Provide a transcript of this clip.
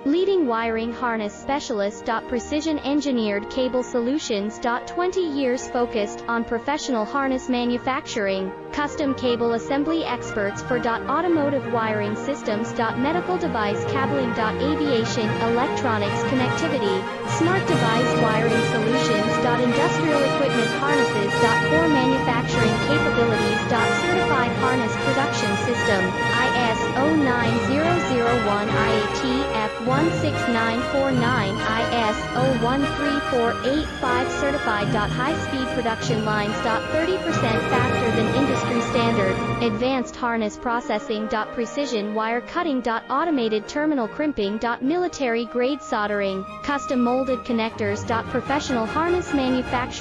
Leading wiring harness specialist. Precision engineered cable solutions. 20 years focused on professional harness manufacturing, custom cable assembly experts for automotive wiring systems. Medical device cabling. Aviation electronics connectivity, smart device wiring solutions. Industrial equipment harnesses. Core manufacturing capabilities. Certified harness production system, ISO 9001 IATF 16949 ISO 13485 certified. High-speed production lines. 30% faster than industry standard, advanced harness processing. Precision wire cutting. Automated terminal crimping. Military grade soldering, custom molded connectors. Professional harness manufacturing.